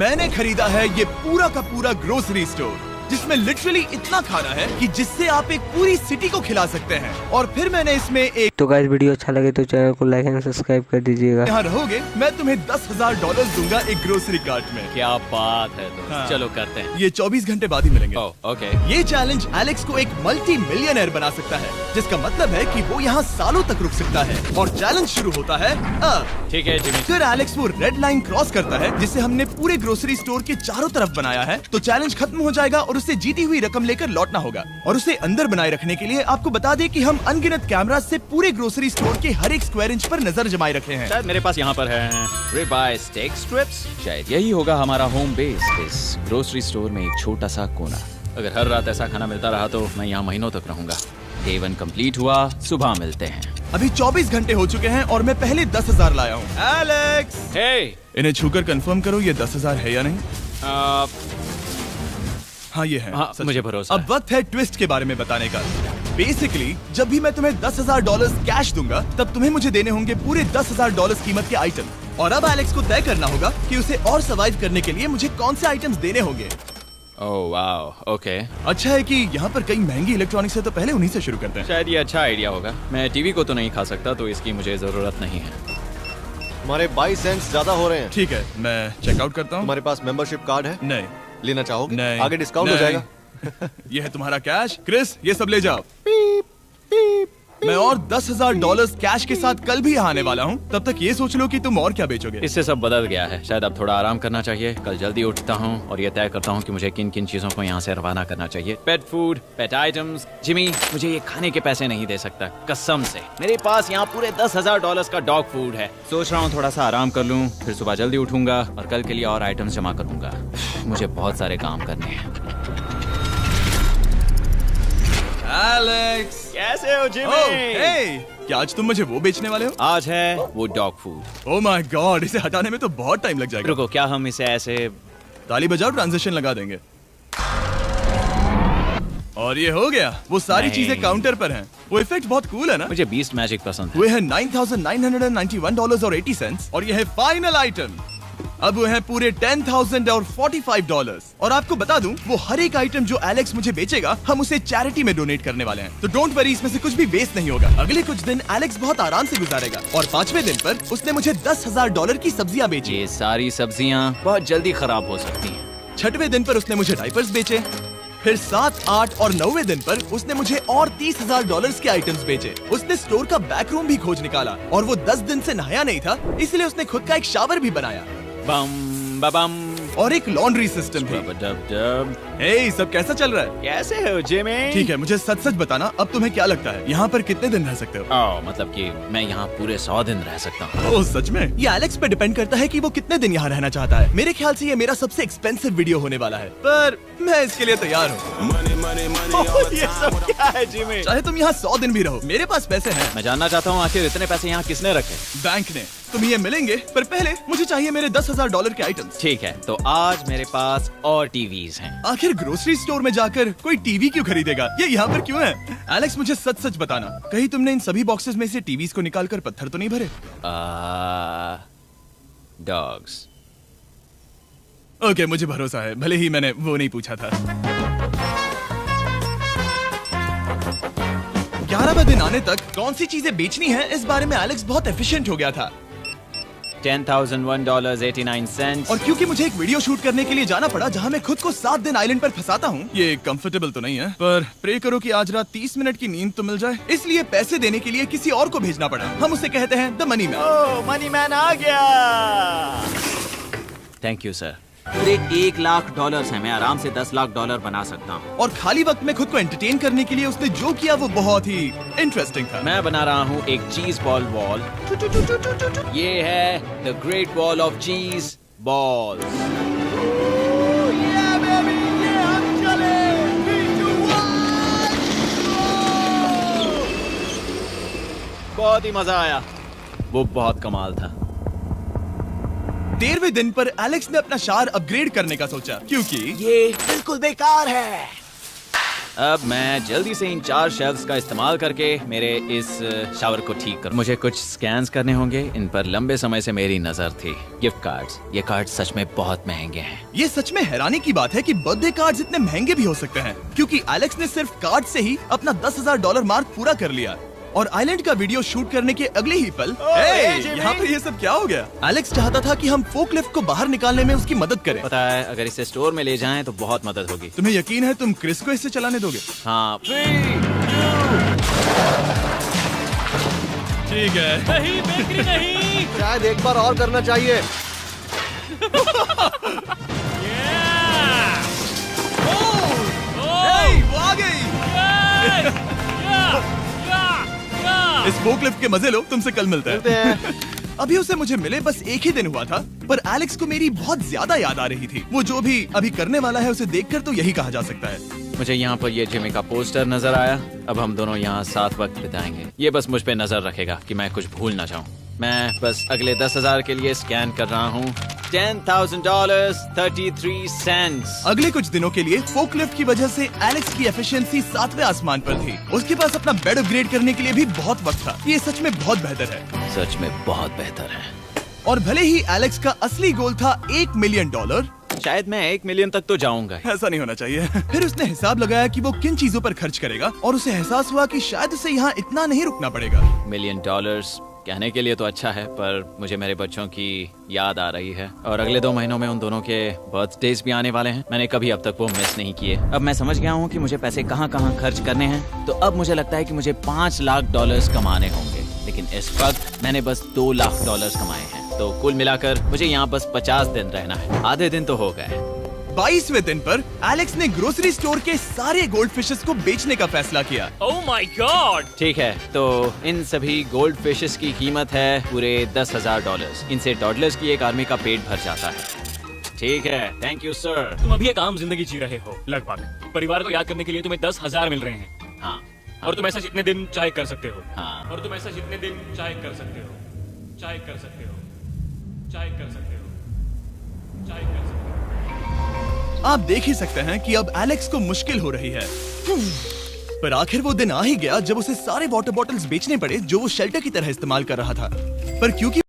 मैंने खरीदा है ये पूरा का पूरा ग्रोसरी स्टोर, जिसमें लिटरली इतना खाना है कि जिससे आप एक पूरी सिटी को खिला सकते हैं। और फिर मैंने इसमें एक तो गाइस वीडियो अच्छा लगे तो चैनल को लाइक एंड सब्सक्राइब कर दीजिएगा। यहाँ रहोगे मैं तुम्हें $10,000 दूंगा एक ग्रोसरी कार्ट में। क्या बात है दोस्त। हाँ। चलो करते हैं। ये 24 घंटे बाद ही मिलेंगे। ओके। ये चैलेंज एलेक्स को एक मल्टी मिलियनर बना सकता है, जिसका मतलब है कि वो यहाँ सालों तक रुक सकता है। और चैलेंज शुरू होता है अब। ठीक है जिमी। अगर एलेक्स वो रेड लाइन क्रॉस करता है जिसे हमने पूरे ग्रोसरी स्टोर के चारों तरफ बनाया है, तो चैलेंज खत्म हो जाएगा और उसे जीती हुई रकम लेकर लौटना होगा। और उसे अंदर बनाए रखने के लिए आपको बता दें कि हम अनगिनत कैमरा से पूरे ग्रोसरी स्टोर के हर एक स्क्वायर इंच पर नजर जमाए रखे हैं। शायद मेरे पास यहाँ पर है रिबाई स्टेक स्ट्रिप्स। शायद यही होगा हमारा होम बेस इस ग्रोसरी स्टोर में, एक छोटा सा कोना। अगर हर रात ऐसा खाना मिलता रहा तो मैं यहाँ महीनों तक रहूंगा। डे 1 कंप्लीट हुआ, सुबह मिलते हैं। अभी 24 घंटे हो चुके हैं और मैं पहले 10,000 लाया हूँ। एलेक्स, हे, इन्हें छूकर कंफर्म करो ये 10,000 है या नहीं। हाँ ये है। हाँ, सच मुझे में। भरोसा अब वक्त है ट्विस्ट के बारे में बताने का। बेसिकली जब भी मैं तुम्हें $10,000 कैश दूंगा, तब तुम्हें मुझे देने होंगे पूरे $10,000 कीमत के आइटम। और अब एलेक्स को तय करना होगा कि उसे और सर्वाइव करने के लिए मुझे कौन से आइटम्स देने होंगे। Oh wow, okay. अच्छा है कि यहाँ पर कई महंगी इलेक्ट्रॉनिक्स है, तो पहले उन्हीं से शुरू करते हैं। शायद ये अच्छा आइडिया होगा। मैं टीवी को तो नहीं खा सकता, तो इसकी मुझे जरूरत नहीं है। हमारे 22 सेंट्स ज्यादा हो रहे हैं। ठीक है, मैं चेकआउट करता हूँ। तुम्हारे पास मेंबरशिप कार्ड है? नहीं। लेना चाहोगे? नहीं। आगे डिस्काउंट हो नहीं। जाएगा। ये है तुम्हारा कैश। क्रिस, ये सब ले जाओ। मैं और $10,000 कैश के साथ कल भी यहाँ आने वाला हूँ। तब तक ये सोच लो कि तुम और क्या बेचोगे। इससे सब बदल गया है। शायद अब थोड़ा आराम करना चाहिए। कल जल्दी उठता हूँ और ये तय करता हूँ कि मुझे किन किन चीजों को यहाँ से रवाना करना चाहिए। पेट फूड, पेट आइटम्स। जिमी, मुझे ये खाने के पैसे नहीं दे सकता, कसम से। मेरे पास यहाँ पूरे $10,000 का डॉग फूड है। सोच रहा हूँ थोड़ा सा आराम कर लूँ, फिर सुबह जल्दी उठूंगा और कल के लिए और आइटम्स जमा करूंगा। मुझे बहुत सारे काम करने हैं। एलेक्स, कैसे हो जिमी? ओह, हे, क्या आज तुम मुझे वो बेचने वाले हो? आज है वो dog food. Oh my God, इसे हटाने में तो बहुत टाइम लग जाएगा। रुको, क्या हम इसे ऐसे ताली बजाओ, ट्रांजिशन लगा देंगे। और ये हो गया। वो सारी नहीं। चीजें काउंटर पर हैं। वो इफेक्ट बहुत कूल है ना। मुझे बीस्ट मैजिक पसंद है। वो है $9,991.80 और ये है फाइनल आइटम। अब वो है पूरे $10,045 और आपको बता दूं, वो हर एक आइटम जो एलेक्स मुझे बेचेगा, हम उसे चैरिटी में डोनेट करने वाले हैं। तो डोंट वरी, इसमें से कुछ भी वेस्ट नहीं होगा। अगले कुछ दिन एलेक्स बहुत आराम से गुजारेगा और 5वें दिन पर उसने मुझे $10,000 की सब्जियां बेची। ये सारी सब्जियां बहुत जल्दी खराब हो सकती हैं। 6वें दिन पर उसने मुझे डायपर्स बेचे। फिर 7, 8 और 9वें दिन पर उसने मुझे और $30,000 के आइटम्स बेचे। उसने स्टोर का बैक रूम भी खोज निकाला और वो 10 दिन से नहाया नहीं था, इसलिए उसने खुद का एक शावर भी बनाया बम बम और एक लॉन्ड्री सिस्टम भी। डब। हे, सब कैसा चल रहा है? कैसे हो जिमी? ठीक है, मुझे सच सच बताना, अब तुम्हें क्या लगता है यहाँ पर कितने दिन रह सकते हो? मतलब कि मैं यहाँ पूरे 100 दिन रह सकता हूँ। ओह सच में? ये एलेक्स पे डिपेंड करता है कि वो कितने दिन यहाँ रहना चाहता है। मेरे ख्याल से ये मेरा सबसे एक्सपेंसिव वीडियो होने वाला है, पर मैं इसके लिए तैयार हूँ। ये सब क्या है जिमी? चाहे तुम यहाँ 100 दिन भी रहो, मेरे पास पैसे हैं। मैं जानना चाहता हूँ आखिर इतने पैसे यहाँ किसने रखे? बैंक ने। तुम्हें ये मिलेंगे, पर पहले मुझे चाहिए मेरे $10,000 के आइटम्स। ठीक है, तो आज मेरे पास और टीवीज हैं। आखिर ग्रोसरी स्टोर में जाकर कोई टीवी क्यों खरीदेगा? ये यहाँ पर क्यों है? एलेक्स, मुझे सच सच बताना, कहीं तुमने इन सभी बॉक्सेस में से टीवीज को निकालकर पत्थर तो नहीं भरे? डॉग्स। ओके, मुझे भरोसा है, भले ही मैंने वो नहीं पूछा था। 11वें दिन आने तक कौन सी चीजें बेचनी है, इस बारे में एलेक्स बहुत एफिशिएंट हो गया था। $10,001.89। और क्योंकि मुझे एक वीडियो शूट करने के लिए जाना पड़ा जहां मैं खुद को 7 दिन आइलैंड पर फंसाता हूं, ये कंफर्टेबल तो नहीं है, पर प्रे करो कि आज रात 30 मिनट की नींद तो मिल जाए। इसलिए पैसे देने के लिए किसी और को भेजना पड़ा। हम उसे कहते हैं the money man. Oh, money man आ गया। Thank you sir. पूरे $1 लाख हैं। मैं आराम से $10 लाख बना सकता हूँ। और खाली वक्त में खुद को एंटरटेन करने के लिए उसने जो किया वो बहुत ही इंटरेस्टिंग था। मैं बना रहा हूँ एक चीज बॉल वॉल। ये है the great wall of cheese ball. बहुत ही मजा आया, वो बहुत कमाल था। 13वें दिन पर एलेक्स ने अपना शार अपग्रेड करने का सोचा, क्योंकि ये बिल्कुल बेकार है। अब मैं जल्दी से इन 4 शेल्फ्स का इस्तेमाल करके मेरे इस शावर को ठीक करूं। मुझे कुछ स्कैन्स करने होंगे, इन पर लंबे समय से मेरी नजर थी। गिफ्ट कार्ड्स, ये कार्ड सच में बहुत महंगे हैं। ये सच में हैरानी की बात है कि बर्थडे कार्ड्स इतने महंगे भी हो सकते हैं, क्योंकि एलेक्स ने सिर्फ कार्ड से ही अपना $10,000 मार्क पूरा कर लिया। और आइलैंड का वीडियो शूट करने के अगले ही पल यहाँ पर ये सब क्या हो गया? एलेक्स चाहता था कि हम फोकलिफ्ट को बाहर निकालने में उसकी मदद करें। पता है, अगर इसे स्टोर में ले जाएं तो बहुत मदद होगी। तुम्हें यकीन है तुम क्रिस को इससे चलाने दोगे? हाँ। 3, 2 ठीक है। नहीं बेकरी नहीं। शायद एक बार और करना चाहिए। वो आ गई। इस फोकलिफ्ट के मजे लो, तुमसे कल मिलते हैं। अभी उसे मुझे मिले बस एक ही दिन हुआ था, पर एलेक्स को मेरी बहुत ज्यादा याद आ रही थी। वो जो भी अभी करने वाला है उसे देखकर तो यही कहा जा सकता है। मुझे यहाँ पर ये जिमी का पोस्टर नजर आया। अब हम दोनों यहाँ साथ वक्त बिताएंगे। ये बस मुझ पे नजर रखेगा कि मैं कुछ भूल ना जाऊँ। मैं बस अगले 10,000 के लिए स्कैन कर रहा हूँ। $10,000 33 सेंट्स। अगले कुछ दिनों के लिए फोकलिफ्ट की वजह से एलेक्स की एफिशिएंसी 7वें आसमान पर थी। उसके पास अपना बेड अपग्रेड करने के लिए भी बहुत वक्त था। ये सच में बहुत बेहतर है। सच में बहुत बेहतर है। और भले ही एलेक्स का असली गोल था $1 मिलियन, शायद मैं 1 मिलियन तक तो जाऊंगा। ऐसा नहीं होना चाहिए। फिर उसने हिसाब लगाया कि वो किन चीजों पर खर्च करेगा, और उसे एहसास हुआ कि शायद उसे यहाँ इतना नहीं रुकना पड़ेगा। $1 मिलियन कहने के लिए तो अच्छा है, पर मुझे मेरे बच्चों की याद आ रही है। और अगले 2 महीनों में उन दोनों के बर्थडेज भी आने वाले हैं। मैंने कभी अब तक वो मिस नहीं किए। अब मैं समझ गया हूँ कि मुझे पैसे कहाँ कहाँ खर्च करने हैं। तो अब मुझे लगता है कि मुझे $5 लाख कमाने होंगे। लेकिन इस वक्त मैंने बस $2 लाख कमाए हैं। तो कुल मिलाकर मुझे यहाँ बस 50 दिन रहना है। आधे दिन तो हो गए। 22वें दिन पर एलेक्स ने ग्रोसरी स्टोर के सारे गोल्ड फिशेस को बेचने का फैसला किया। Oh my God. ठीक है, तो इन सभी गोल्ड फिशेस की कीमत है पूरे $10,000। इनसे टॉडलर्स की एक आर्मी का पेट भर जाता है। ठीक है, थैंक यू सर। तुम अभी एक आम जिंदगी जी रहे हो लगभग। परिवार को याद करने के लिए तुम्हें 10,000 मिल रहे हैं। हाँ। और तुम ऐसा जितने दिन चाहे कर सकते हो। हाँ। और तुम ऐसा जितने दिन चाहे कर सकते हो। चाहे कर सकते हो। चाहे कर सकते हो। चाहे कर सकते हो। आप देख ही सकते हैं कि अब एलेक्स को मुश्किल हो रही है। पर आखिर वो दिन आ ही गया जब उसे सारे वाटर बॉटल्स बेचने पड़े जो वो शेल्टर की तरह इस्तेमाल कर रहा था। पर क्योंकि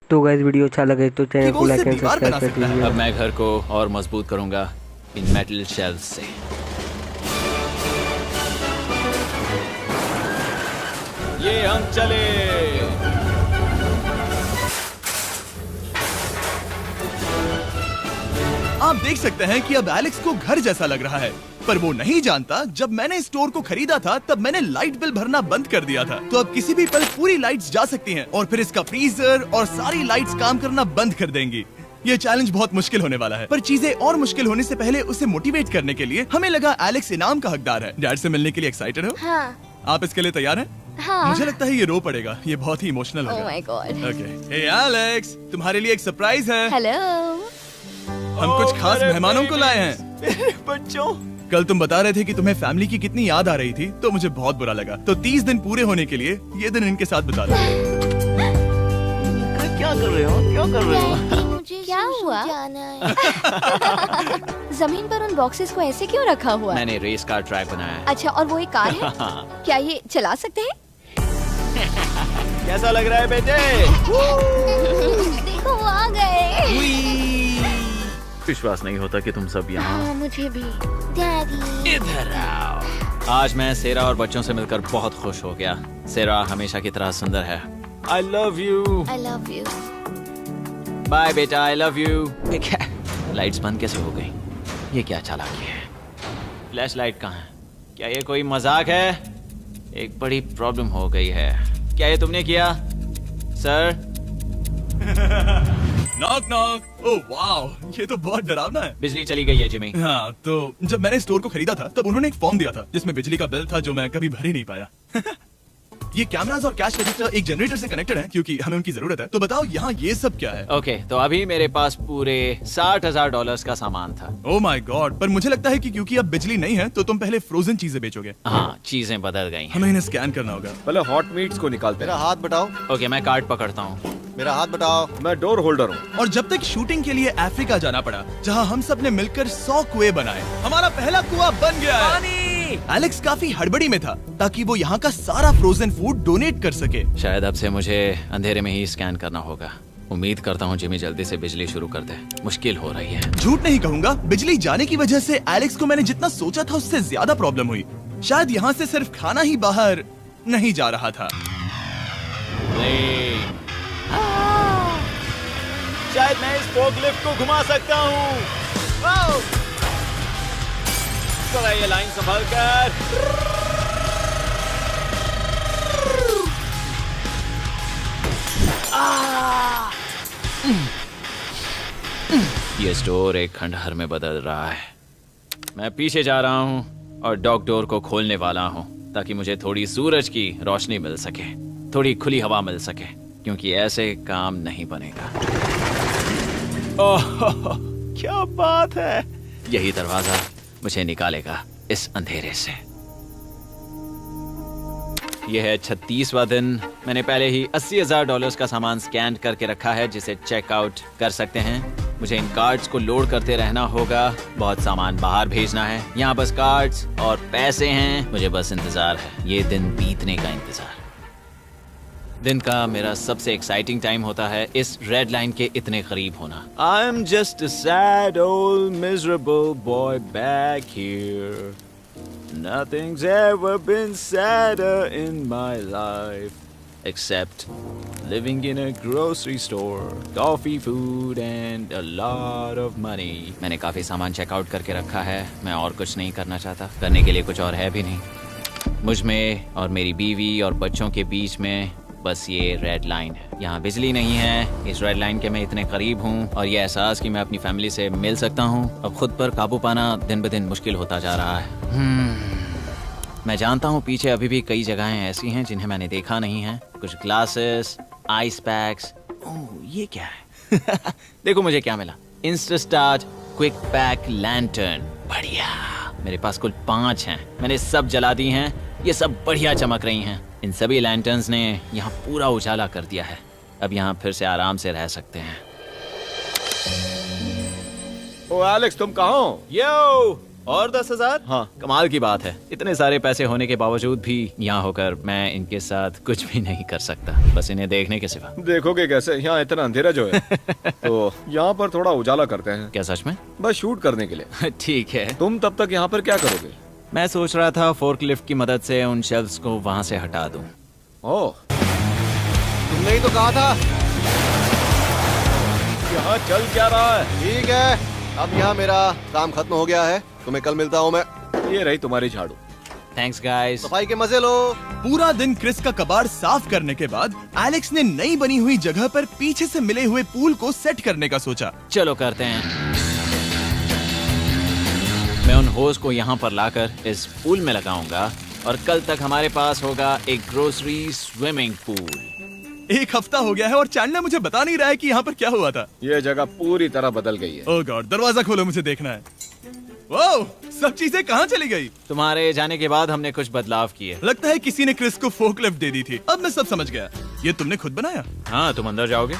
तो गाइस वीडियो अच्छा लगे तो चैनल वो को लाइक उससे एंड दीवार सब्सक्राइब बना कर सकता है। दीजिएगा। अब मैं घर को और मजबूत करूंगा इन मेटल शेल्फ से। ये हम चले। आप देख सकते हैं कि अब एलेक्स को घर जैसा लग रहा है। पर वो नहीं जानता, जब मैंने स्टोर को खरीदा था तब मैंने लाइट बिल भरना बंद कर दिया था। तो अब किसी भी पल पूरी लाइट्स जा सकती हैं, और फिर इसका फ्रीजर और सारी लाइट्स काम करना बंद कर देंगी। ये चैलेंज बहुत मुश्किल होने वाला है। पर चीजें और मुश्किल होने से पहले उसे मोटिवेट करने के लिए हमें लगा एलेक्स इनाम का हकदार है। डैड से मिलने के लिए एक्साइटेड हो? हाँ। आप इसके लिए तैयार हैं? हाँ। मुझे लगता है ये रो पड़ेगा। ये बहुत ही इमोशनल Oh होगा। my God. Okay, hey Alex, तुम्हारे लिए एक सरप्राइज है। हेलो। हम कुछ खास मेहमानों को लाए हैं। बच्चों, कल तुम बता रहे थे कि तुम्हें फैमिली की कितनी याद आ रही थी, तो मुझे बहुत बुरा लगा। तो 30 दिन पूरे होने के लिए ये दिन इनके साथ बिता लो। क्या कर रहे हो? क्या कर रहे हो? मुझे क्या हुआ? जमीन पर उन बॉक्सेस को ऐसे क्यों रखा हुआ है? मैंने रेस कार ट्रैक बनाया है। अच्छा, और वो एक कार है? क्या ये चला सकते हैं? कैसा लग रहा है बेटे? देखो वो आ गए। विश्वास नहीं होता कि तुम सब यहाँ। हाँ, मुझे भी। डैडी। इधर आओ। आज मैं सेरा और बच्चों से मिलकर बहुत खुश हो गया। सेरा हमेशा की तरह सुंदर है। I love you। I love you। Bye बेटा, I love you। लाइट्स बंद कैसे हो गई? ये क्या चालाकी है? फ्लैश लाइट कहाँ है? क्या ये कोई मजाक है? एक बड़ी प्रॉब्लम हो गई है। क्या ये तुमने किया, sir? Knock knock. Oh wow, ये तो बहुत डरावना है। बिजली चली गई है जिमी। हाँ, तो जब मैंने स्टोर को खरीदा था तब उन्होंने एक फॉर्म दिया था जिसमें बिजली का बिल था जो मैं कभी भर ही नहीं पाया। ये कैमरास और कैश रजिस्टर एक जनरेटर से कनेक्टेड है क्योंकि हमें उनकी जरूरत है। तो बताओ यहाँ ये सब क्या है? ओके, तो अभी मेरे पास पूरे $60,000 का सामान था। ओह माय गॉड, पर मुझे लगता है कि क्योंकि अब बिजली नहीं है तो तुम पहले फ्रोजन चीजें बेचोगे। हाँ, चीजें बदल गई हैं। हमें इन्हें स्कैन करना होगा। पहले हॉट मीट्स को निकालते मेरा हैं। हाथ बटाओ। ओके, मैं कार्ड पकड़ता हूँ। मेरा हाथ बटाओ। मैं डोर होल्डर हूँ। और जब तक शूटिंग के लिए अफ्रीका जाना पड़ा, जहां हम सब ने मिलकर 100 कुएं बनाए, हमारा पहला कुआं बन गया है। एलेक्स काफी हड़बड़ी में था ताकि वो यहाँ का सारा फ्रोजन फूड डोनेट कर सके। शायद अब से मुझे अंधेरे में ही स्कैन करना होगा। उम्मीद करता हूँ जिमी जल्दी से बिजली शुरू कर दे। मुश्किल हो रही है। झूठ नहीं कहूँगा, बिजली जाने की वजह से एलेक्स को मैंने जितना सोचा था उससे ज्यादा प्रॉब्लम हुई। शायद यहाँ से सिर्फ खाना ही बाहर नहीं जा रहा था। शायद मैं इस फोर्कलिफ्ट को घुमा सकता हूँ। चला ये लाइन संभाल कर। ये स्टोर एक खंडहर में बदल रहा है। मैं पीछे जा रहा हूँ और डॉक डोर को खोलने वाला हूँ ताकि मुझे थोड़ी सूरज की रोशनी मिल सके, थोड़ी खुली हवा मिल सके, क्योंकि ऐसे काम नहीं बनेगा। ओह, क्या बात है! यही दरवाजा मुझे निकालेगा इस अंधेरे से। यह है 36वां दिन। मैंने पहले ही $80,000 का सामान स्कैन करके रखा है जिसे चेकआउट कर सकते हैं। मुझे इन कार्ड्स को लोड करते रहना होगा। बहुत सामान बाहर भेजना है। यहाँ बस कार्ड्स और पैसे हैं। मुझे बस इंतजार है, ये दिन बीतने का इंतजार। दिन का मेरा सबसे एक्साइटिंग टाइम होता है इस रेड लाइन के इतने करीब होना। I am just a sad old miserable boy back here. Nothing's ever been sadder in my life except living in a grocery store, coffee, food and a lot of money. मैंने काफी सामान checkout करके रखा है। मैं और कुछ नहीं करना चाहता। करने के लिए कुछ और है भी नहीं। मुझ में और मेरी बीवी और बच्चों के बीच में बस ये रेड लाइन है। यहाँ बिजली नहीं है। इस रेड लाइन के मैं इतने करीब हूँ और ये एहसास कि मैं अपनी फैमिली से मिल सकता हूँ अब खुद पर काबू पाना दिन ब दिन मुश्किल होता जा रहा है। मैं जानता हूँ पीछे अभी भी कई जगहें ऐसी हैं जिन्हें मैंने देखा नहीं है। कुछ ग्लासेस, आइस पैक्स। ओह, ये क्या है? देखो मुझे क्या मिला। इंस्टास्टार्ट क्विक पैक लैंटर्न। बढ़िया। मेरे पास कुल 5 हैं। मैंने सब जला दी हैं। ये सब बढ़िया चमक रही हैं। इन सभी लैंटर्न्स ने यहाँ पूरा उजाला कर दिया है। अब यहाँ फिर से आराम से रह सकते हैं। ओ एलेक्स, तुम कहाँ हो? यो, और 10,000? हाँ। कमाल की बात है। इतने सारे पैसे होने के बावजूद भी यहाँ होकर मैं इनके साथ कुछ भी नहीं कर सकता, बस इन्हें देखने के सिवा। देखोगे कैसे? यहाँ इतना अंधेरा जो है। तो यहाँ पर थोड़ा उजाला करते हैं। क्या सच में? बस शूट करने के लिए। ठीक है। तुम तब तक यहाँ पर क्या करोगे? मैं सोच रहा था फोर्कलिफ्ट की मदद से उन शेल्फ्स को वहाँ से हटा दूं। ओह, तुमने ही तो कहा था। यहाँ चल क्या रहा है? ठीक है, अब यहाँ मेरा काम खत्म हो गया है। तुम्हें कल मिलता हूँ मैं। ये रही तुम्हारी झाड़ू। Thanks guys. सफाई के मजे लो। पूरा दिन क्रिस का कबाड़ साफ करने के बाद एलेक्स ने नई बनी हुई जगह पर पीछे से मिले हुए पूल को सेट करने का सोचा। चलो करते हैं। मैं उन होज को यहाँ पर लाकर इस पूल में लगाऊंगा और कल तक हमारे पास होगा एक ग्रोसरी स्विमिंग पूल। 1 हफ्ता हो गया है और चैंडलर मुझे बता नहीं रहा है कि यहाँ पर क्या हुआ था। ये जगह पूरी तरह बदल गई है। ओह गॉड, दरवाजा खोलो, मुझे देखना है। वाह, सब चीजें कहाँ चली गई? तुम्हारे जाने के बाद हमने कुछ बदलाव किए। लगता है किसी ने क्रिस को फोर्कलिफ्ट दे दी थी। अब मैं सब समझ गया। ये तुमने खुद बनाया? हाँ, तुम अंदर जाओगे?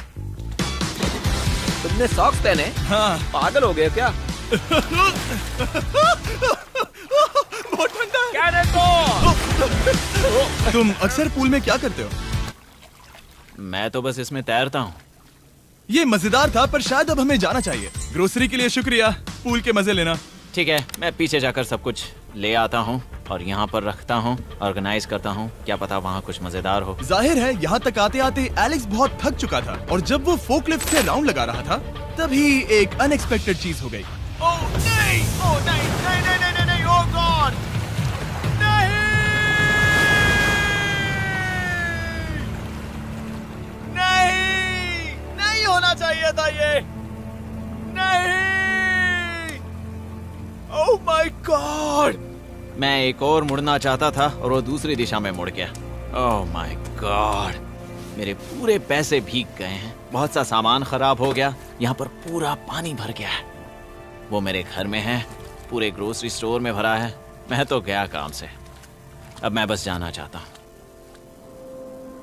तुमने सॉक्स पहने? हाँ। पागल हो गए क्या? बहुत ठंडा है। तुम अक्सर पूल में क्या करते हो? मैं तो बस इसमें तैरता हूँ। ये मजेदार था, पर शायद अब हमें जाना चाहिए। ग्रोसरी के लिए शुक्रिया, पूल के मजे लेना। ठीक है, मैं पीछे जाकर सब कुछ ले आता हूँ और यहाँ पर रखता हूँ, ऑर्गेनाइज करता हूँ। क्या पता वहाँ कुछ मजेदार हो। जाहिर है यहाँ तक आते आते एलेक्स बहुत थक चुका था और जब वो फोर्कलिफ्ट से राउंड लगा रहा था तभी एक अनएक्सपेक्टेड चीज हो गई। ओह नहीं, ओह नहीं, नहीं, नहीं, नहीं, नहीं, ओह गॉड, नहीं, नहीं, नहीं होना चाहिए था ये, नहीं, ओह माय गॉड। मैं एक और मुड़ना चाहता था और वो दूसरी दिशा में मुड़ गया। ओह माय गॉड, मेरे पूरे पैसे भीग गए हैं। बहुत सा सामान खराब हो गया। यहाँ पर पूरा पानी भर गया है। वो मेरे घर में है, पूरे ग्रोसरी स्टोर में भरा है। मैं तो गया काम से। अब मैं बस जाना चाहता हूँ।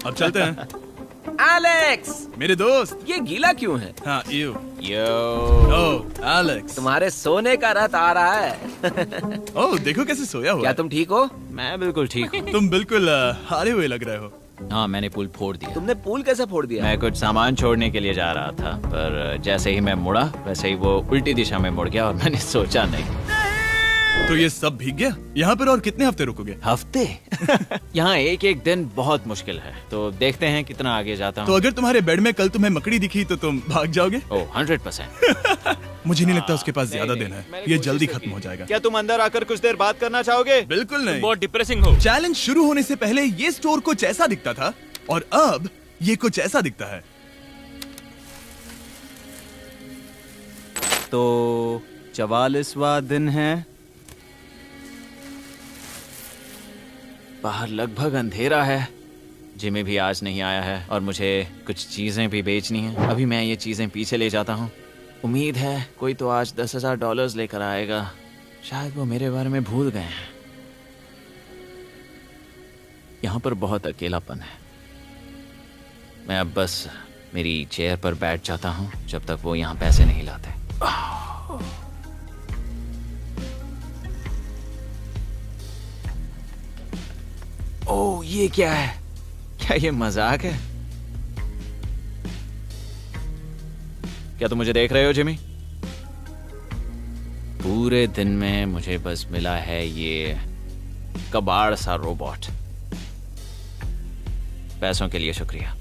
अब चलते हैं। एलेक्स, मेरे दोस्त। ये गीला क्यों है? हाँ यू। Yo oh Alex. तुम्हारे सोने का रथ आ रहा है। ओह देखो कैसे सोया हुआ क्या है। तुम ठीक हो? मैं बिल्कुल ठीक हूँ। तुम बिल्कुल हारे हुए लग रहे हो। हाँ, मैंने पुल फोड़ दिया। तुमने पुल कैसे फोड़ दिया? मैं कुछ सामान छोड़ने के लिए जा रहा था, पर जैसे ही मैं मुड़ा वैसे ही वो उल्टी दिशा में मुड़ गया और मैंने सोचा नहीं। तो ये सब भीग गया। यहाँ पर और कितने हफ्ते रुकोगे? हफ्ते? यहाँ एक एक दिन बहुत मुश्किल है, तो देखते हैं कितना आगे जाता तो हूँ। अगर तुम्हारे बेड में कल तुम्हें मकड़ी दिखी तो तुम भाग जाओगे? ओह 100%। मुझे नहीं लगता उसके पास ज्यादा दिन है। ये जल्दी खत्म हो जाएगा। क्या तुम अंदर आकर कुछ देर बात करना चाहोगे? बिल्कुल नहीं। बहुत डिप्रेसिंग हो। चैलेंज शुरू होने से पहले ये स्टोर कुछ ऐसा दिखता था और अब ये कुछ ऐसा दिखता है। तो 44वां दिन है। बाहर लगभग अंधेरा है। जिमी भी आज नहीं आया है और मुझे कुछ चीजें भी बेचनी हैं। अभी मैं ये चीजें पीछे ले जाता हूँ। उम्मीद है कोई तो आज $10,000 लेकर आएगा। शायद वो मेरे बारे में भूल गए हैं। यहाँ पर बहुत अकेलापन है। मैं अब बस मेरी चेयर पर बैठ जाता हूँ जब तक वो यहाँ पैसे नहीं लाते। ओह, ये क्या है? क्या ये मजाक है? क्या तुम मुझे देख रहे हो जिमी? पूरे दिन में मुझे बस मिला है ये कबाड़ सा रोबोट। पैसों के लिए शुक्रिया।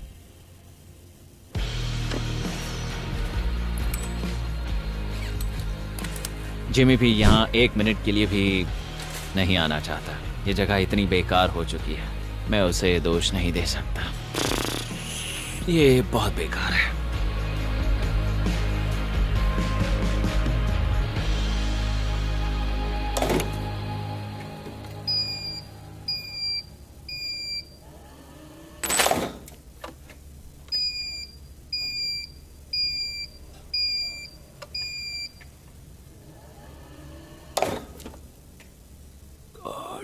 जिमी भी यहाँ 1 मिनट के लिए भी नहीं आना चाहता। ये जगह इतनी बेकार हो चुकी है, मैं उसे दोष नहीं दे सकता। ये बहुत बेकार है।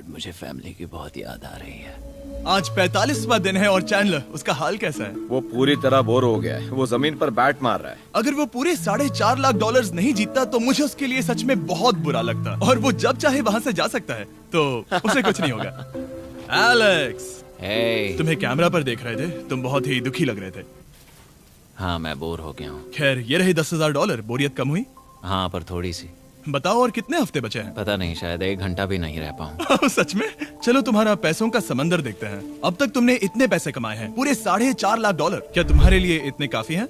मुझे फैमिली की बहुत याद आ रही है। आज 45वां दिन है और चैंडलर, उसका हाल कैसा है? वो पूरी तरह बोर हो गया है। वो जमीन पर बैट मार रहा है। अगर वो पूरे $4.5 लाख नहीं जीतता तो मुझे उसके लिए सच में बहुत बुरा लगता। और वो जब चाहे वहाँ से जा सकता है, तो उसे कुछ नहीं होगा। एलेक्स, hey, तुम्हें कैमरा पर देख रहे थे। तुम बहुत ही दुखी लग रहे थे। हाँ, मैं बोर हो गया हूँ। खैर, ये रहे $10,000। बोरियत कम हुई? हाँ, पर थोड़ी सी। बताओ और कितने हफ्ते बचे हैं? पता नहीं, शायद 1 घंटा भी नहीं रह पाऊँ। सच में? चलो तुम्हारा पैसों का समंदर देखते हैं। अब तक तुमने इतने पैसे कमाए हैं, पूरे $4.5 लाख। क्या तुम्हारे लिए इतने काफी हैं?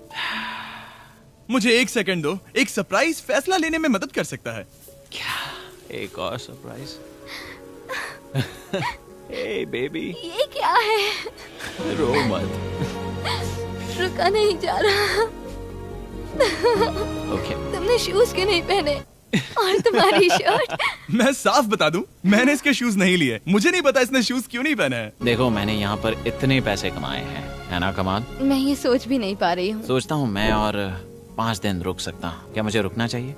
मुझे 1 सेकंड दो। एक सरप्राइज फैसला लेने में मदद कर सकता है। क्या? एक और सरप्राइज? हे बेबी, ये क्या है? रो मत। रुका नहीं जा रहा। ओके। तुमने शूज क्यों नहीं पहने? और तुम्हारी शर्ट? मैं साफ बता दूं, मैंने इसके शूज नहीं लिए। मुझे नहीं पता इसने शूज क्यों नहीं पहने हैं। देखो, मैंने यहाँ पर इतने पैसे कमाए हैं, है ना कमाल? मैं ये सोच भी नहीं पा रही हूँ। सोचता हूँ मैं और 5 दिन रुक सकता हूँ। क्या मुझे रुकना चाहिए?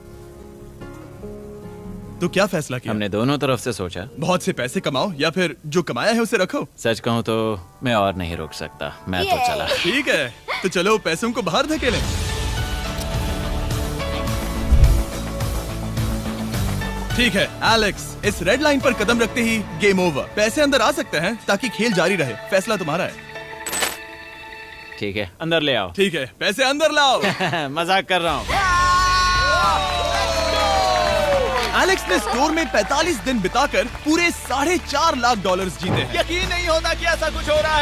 तो क्या फैसला किया? हमने दोनों तरफ से सोचा। बहुत से पैसे कमाओ या फिर जो कमाया है उसे रखो। सच कहूँ तो मैं और नहीं रुक सकता। मैं तो चला। ठीक है, तो चलो पैसों को बाहर धकेलें। ठीक है एलेक्स, इस रेड लाइन पर कदम रखते ही गेम ओवर। पैसे अंदर आ सकते हैं ताकि खेल जारी रहे। फैसला तुम्हारा है। ठीक है, अंदर ले आओ। ठीक है, पैसे अंदर लाओ। मजाक कर रहा हूँ। एलेक्स ने स्टोर में 45 दिन बिताकर पूरे $4.5 लाख जीते हैं। यकीन नहीं होता कि ऐसा कुछ हो रहा है।